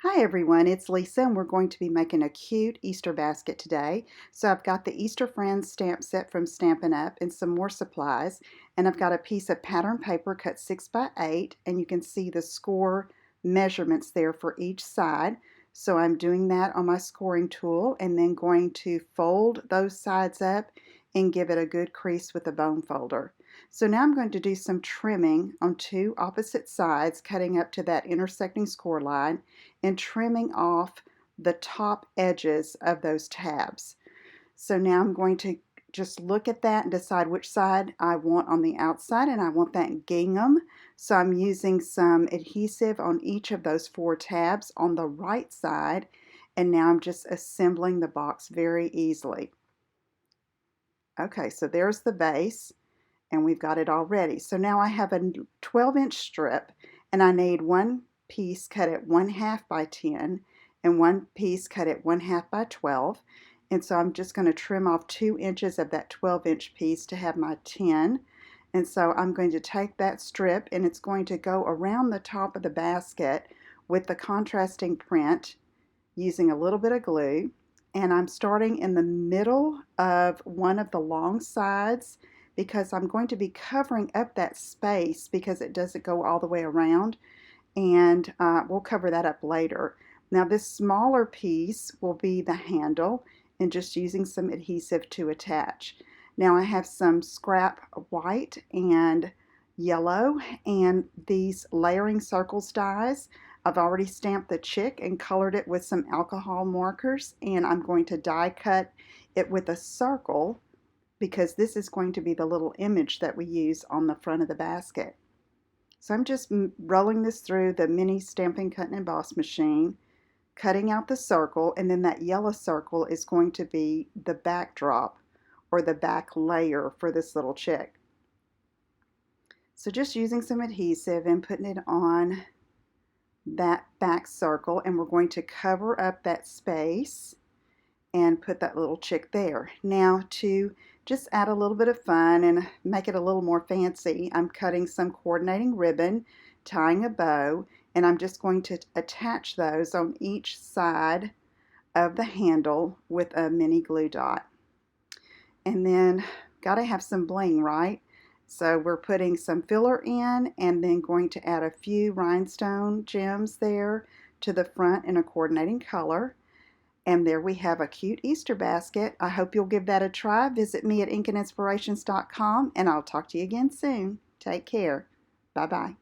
Hi everyone, it's Lisa and we're going to be making a cute Easter basket today. So I've got the Easter Friends stamp set from Stampin' Up! And some more supplies. And I've got a piece of pattern paper cut 6 by 8 and you can see the score measurements there for each side. So I'm doing that on my scoring tool and then going to fold those sides up and give it a good crease with a bone folder. So now I'm going to do some trimming on two opposite sides, cutting up to that intersecting score line and trimming off the top edges of those tabs. So now I'm going to just look at that and decide which side I want on the outside, and I want that gingham. So I'm using some adhesive on each of those 4 tabs on the right side, and now I'm just assembling the box very easily. Okay, so there's the base, and we've got it all ready. So now I have a 12-inch strip, and I need one piece cut at 1/2 by 10 and one piece cut at 1/2 by 12. And so I'm just going to trim off 2 inches of that 12-inch piece to have my 10. And so I'm going to take that strip and it's going to go around the top of the basket with the contrasting print using a little bit of glue. And I'm starting in the middle of one of the long sides because I'm going to be covering up that space because it doesn't go all the way around, and we'll cover that up later. Now this smaller piece will be the handle and just using some adhesive to attach. Now I have some scrap white and yellow and these layering circles dies. I've already stamped the chick and colored it with some alcohol markers, and I'm going to die cut it with a circle because this is going to be the little image that we use on the front of the basket. So I'm just rolling this through the mini Stampin' Cut and Emboss machine, cutting out the circle, and then that yellow circle is going to be the backdrop or the back layer for this little chick. So just using some adhesive and putting it on that back circle, and we're going to cover up that space and put that little chick there. Now to just add a little bit of fun and make it a little more fancy, I'm cutting some coordinating ribbon, tying a bow, and I'm just going to attach those on each side of the handle with a mini glue dot. And then gotta have some bling, right? So we're putting some filler in and then going to add a few rhinestone gems there to the front in a coordinating color. And there we have a cute Easter basket. I hope you'll give that a try. Visit me at inkandinspirations.com and I'll talk to you again soon. Take care. Bye-bye.